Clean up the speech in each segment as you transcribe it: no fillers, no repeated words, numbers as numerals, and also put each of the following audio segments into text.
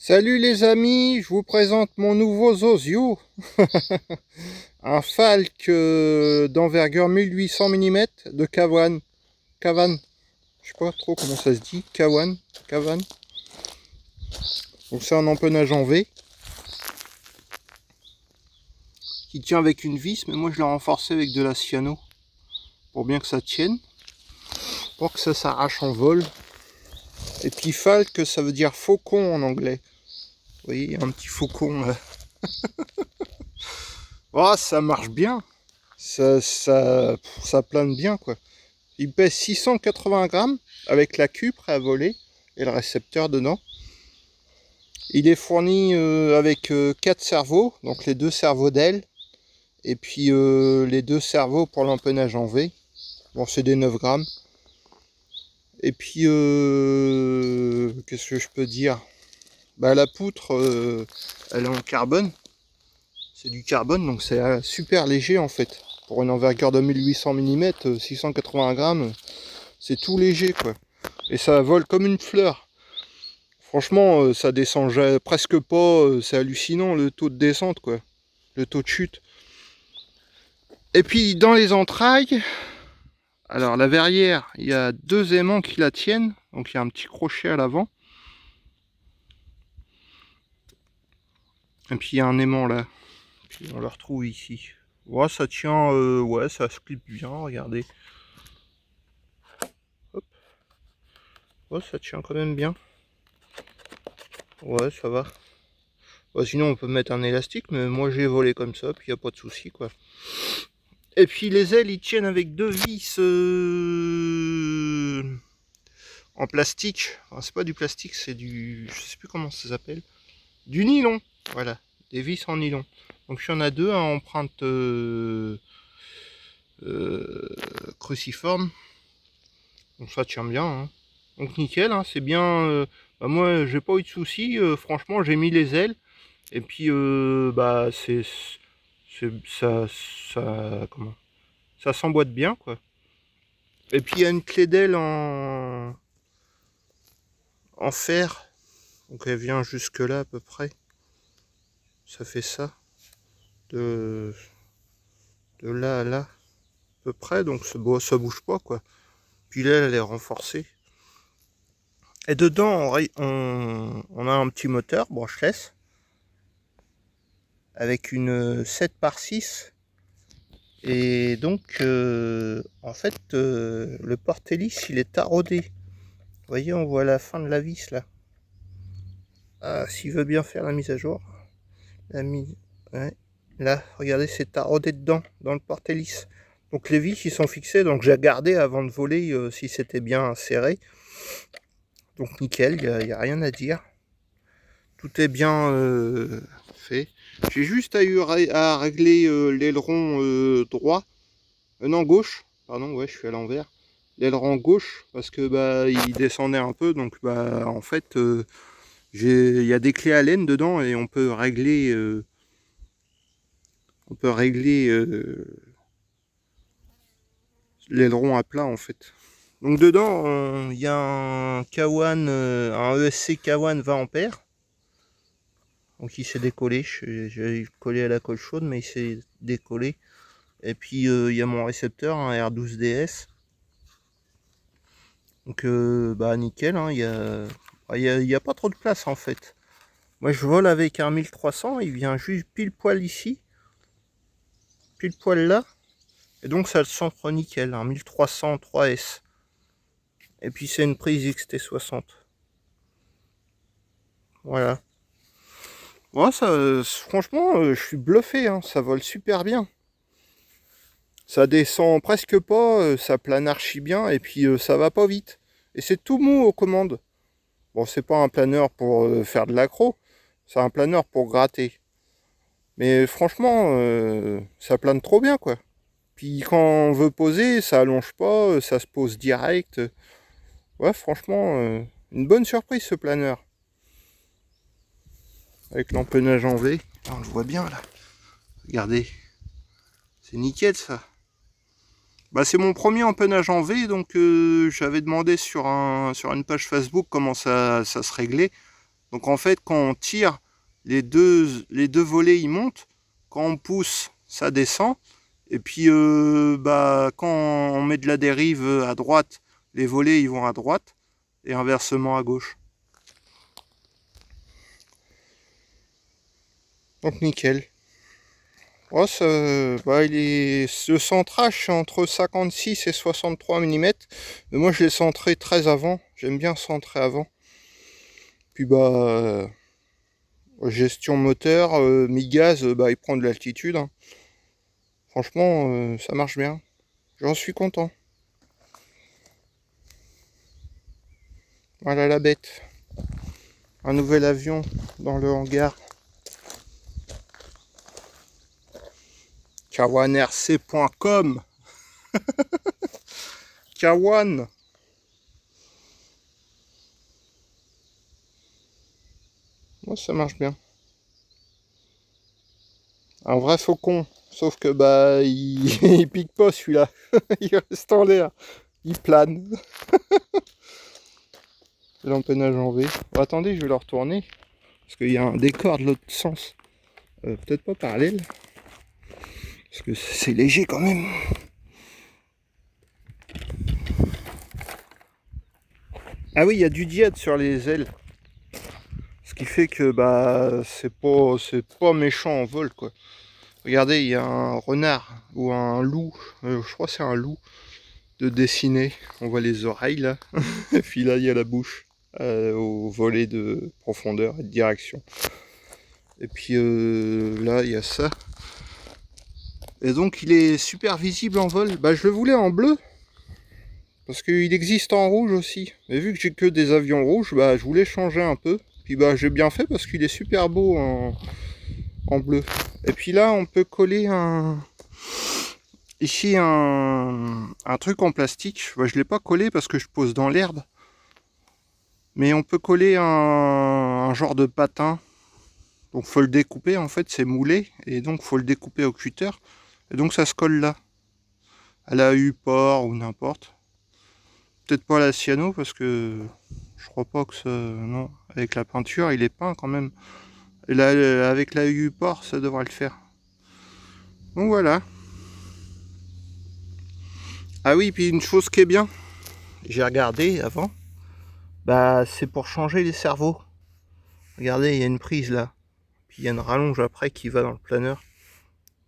Salut les amis, je vous présente mon nouveau Zosio, un Falk d'envergure 1800 mm de Kawan. Kawan, je sais pas trop comment ça se dit, Kawan, Kawan. Donc c'est un empennage en V qui tient avec une vis, mais moi je l'ai renforcé avec de la cyano pour bien que ça tienne, pour que ça s'arrache en vol. Et puis Falk, ça veut dire faucon en anglais. Vous voyez, un petit faucon là. Oh, ça marche bien. Ça plane bien quoi. Il pèse 680 grammes avec la queue prêt à voler et le récepteur dedans. Il est fourni avec 4 cerveaux, donc les 2 cerveaux d'aile et puis les 2 cerveaux pour l'empennage en V. Bon, c'est des 9 grammes. Et puis, qu'est-ce que je peux dire? Bah, la poutre, elle est en carbone. C'est du carbone, donc c'est super léger en fait. Pour une envergure de 1800 mm, 680 grammes, c'est tout léger quoi. Et ça vole comme une fleur. Franchement, ça descend presque pas, c'est hallucinant le taux de descente quoi. Le taux de chute. Et puis dans les entrailles, alors la verrière, il y a 2 aimants qui la tiennent. Donc il y a un petit crochet à l'avant. Et puis il y a un aimant là. Puis on le retrouve ici. Ouais, ça tient, ouais, ça se clip bien, regardez. Hop. Ouais, ça tient quand même bien. Ouais, ça va. Ouais, sinon on peut mettre un élastique, mais moi j'ai volé comme ça, puis il n'y a pas de souci quoi. Et puis les ailes, ils tiennent avec 2 vis en plastique. Enfin, c'est pas du plastique, c'est du... je sais plus comment ça s'appelle. Du nylon, voilà. Des vis en nylon. Donc il y en a 2 à empreinte cruciforme. Donc ça tient bien. Hein. Donc nickel, hein, c'est bien... bah, moi j'ai pas eu de soucis. Franchement j'ai mis les ailes. Et puis bah comment, ça s'emboîte bien quoi. Et puis il y a une clé d'aile en fer, donc elle vient jusque là à peu près. Ça fait ça de là à là à peu près, donc ça bouge pas quoi. Puis là elle est renforcée. Et dedans on a un petit moteur brushless avec une 7/6. Et donc en fait le porte-hélice il est taraudé. Vous voyez, on voit la fin de la vis là. Ah, s'il veut bien faire la mise à jour. La mise. Ouais. Là, regardez, c'est taraudé dedans, dans le porte-hélice. Donc les vis ils sont fixés, donc j'ai regardé avant de voler si c'était bien serré. Donc nickel, il n'y a rien à dire. Tout est bien fait. J'ai juste à régler l'aileron droit. Non, gauche. Pardon, ouais, je suis à l'envers. L'aileron gauche, parce que bah il descendait un peu, donc bah en fait il y a des clés Allen dedans et on peut régler l'aileron à plat en fait. Donc dedans il y a un Kawan, un ESC Kawan 20 ampères. Donc il s'est décollé, j'ai collé à la colle chaude mais il s'est décollé. Et puis il y a mon récepteur, un R12DS. Donc bah nickel, hein, il y a pas trop de place en fait. Moi je vole avec un 1300, il vient juste pile poil ici, pile poil là. Et donc ça le centre nickel, un 1300 3S. Et puis c'est une prise XT60. Voilà. Ouais, ça, franchement, je suis bluffé, hein, ça vole super bien. Ça descend presque pas, ça plane archi bien, et puis ça va pas vite. Et c'est tout mou aux commandes. Bon, c'est pas un planeur pour faire de l'accro, c'est un planeur pour gratter. Mais franchement, ça plane trop bien, quoi. Puis quand on veut poser, ça allonge pas, ça se pose direct. Ouais, franchement, une bonne surprise ce planeur. Avec l'empennage en V. Ah, on le voit bien là. Regardez. C'est nickel ça. Bah, c'est mon premier empennage en V, donc j'avais demandé sur une page Facebook comment ça se réglait. Donc en fait, quand on tire, les deux volets ils montent. Quand on pousse, ça descend. Et puis quand on met de la dérive à droite, les volets ils vont à droite et inversement à gauche. Donc nickel. Oh, le centrage c'est entre 56 et 63 mm. Mais moi je l'ai centré très avant. J'aime bien centrer avant. Puis gestion moteur, mi-gaz, il prend de l'altitude. Hein. Franchement, ça marche bien. J'en suis content. Voilà la bête. Un nouvel avion dans le hangar. kawanrc.com. Kawan. Moi ça marche bien. Un vrai faucon. Sauf que il pique pas celui-là. Il reste en l'air. Il plane. L'empennage en V. Oh, attendez, je vais le retourner. Parce qu'il y a un décor de l'autre sens. Peut-être pas parallèle. Parce que c'est léger quand même. Ah oui, il y a du diète sur les ailes. Ce qui fait que c'est pas méchant en vol quoi. Regardez, il y a un renard ou un loup, je crois que c'est un loup de dessiné. On voit les oreilles là. Et puis là il y a la bouche au volet de profondeur et de direction. Et puis là il y a ça. Et donc il est super visible en vol. Je le voulais en bleu. Parce qu'il existe en rouge aussi. Mais vu que j'ai que des avions rouges, je voulais changer un peu. Puis j'ai bien fait parce qu'il est super beau en bleu. Et puis là, on peut coller ici un truc en plastique. Je ne l'ai pas collé parce que je pose dans l'herbe. Mais on peut coller un genre de patin. Donc faut le découper, en fait c'est moulé. Et donc faut le découper au cutter. Et donc ça se colle là. À la U-port ou n'importe. Peut-être pas à la cyano parce que je crois pas que ça... Non, avec la peinture il est peint quand même. Et là, avec la U-port ça devrait le faire. Donc voilà. Ah oui, puis une chose qui est bien, j'ai regardé avant, c'est pour changer les cerveaux. Regardez, il y a une prise là, puis il y a une rallonge après qui va dans le planeur.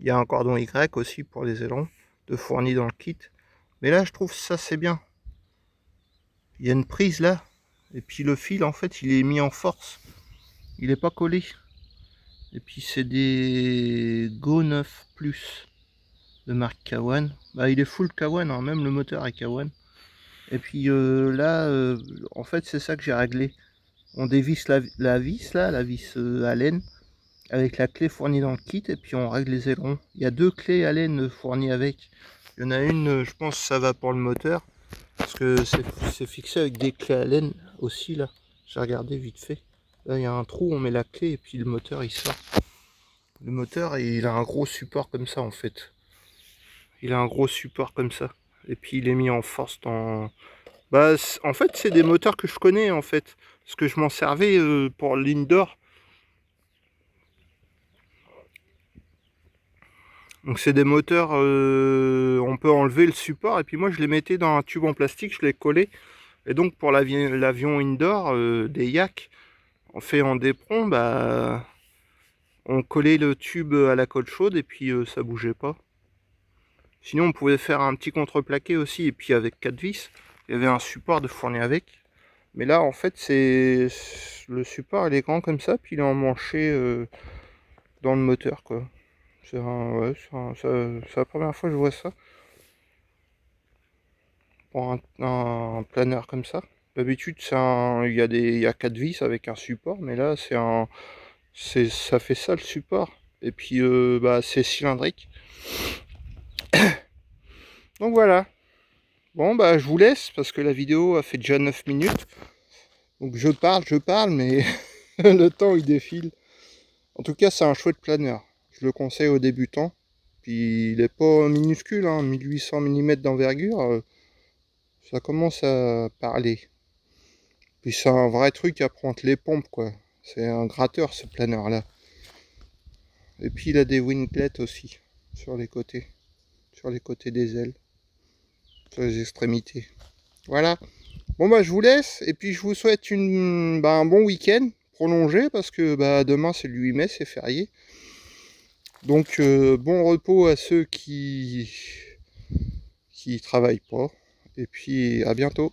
Il y a un cordon Y aussi pour les ailerons, de fourni dans le kit. Mais là, je trouve ça c'est bien. Il y a une prise là, et puis le fil en fait, il est mis en force. Il n'est pas collé. Et puis c'est des Go 9 Plus de marque Kawan. Il est full Kawan, hein, même le moteur est Kawan. Et puis là, en fait, c'est ça que j'ai réglé. On dévisse la vis, là, la vis Allen, avec la clé fournie dans le kit, et puis on règle les ailerons. Il y a deux clés Allen fournies avec. Il y en a une, je pense que ça va pour le moteur, parce que c'est fixé avec des clés Allen aussi, là. J'ai regardé vite fait. Là, il y a un trou, on met la clé, et puis le moteur, il sort. Le moteur, il a un gros support comme ça, en fait. Il a un gros support comme ça. Et puis, il est mis en force dans... en fait, c'est des moteurs que je connais, en fait. Parce que je m'en servais pour l'indoor. Donc, c'est des moteurs, on peut enlever le support. Et puis, moi, je les mettais dans un tube en plastique, je les collais. Et donc, pour l'avion indoor, des Yak, on fait en Depron, on collait le tube à la colle chaude et puis ça bougeait pas. Sinon, on pouvait faire un petit contreplaqué aussi. Et puis, avec 4 vis, il y avait un support de fourni avec. Mais là, en fait, c'est le support, il est grand comme ça, puis il est emmanché dans le moteur, quoi. C'est la première fois que je vois ça. Pour un planeur comme ça. D'habitude, il y a 4 vis avec un support, mais là, ça fait ça le support. Et puis, c'est cylindrique. Donc voilà. Bon, je vous laisse parce que la vidéo a fait déjà 9 minutes. Donc je parle, mais le temps il défile. En tout cas, c'est un chouette planeur. Je le conseille aux débutants. Puis il est pas minuscule, hein, 1800 mm d'envergure. Ça commence à parler. Puis c'est un vrai truc à prendre les pompes, quoi. C'est un gratteur ce planeur là. Et puis il a des winglets aussi sur les côtés des ailes, sur les extrémités. Voilà. Bon bah je vous laisse et puis je vous souhaite un bon week-end prolongé parce que demain c'est le 8 mai, c'est férié. Donc bon repos à ceux qui travaillent pas et puis à bientôt.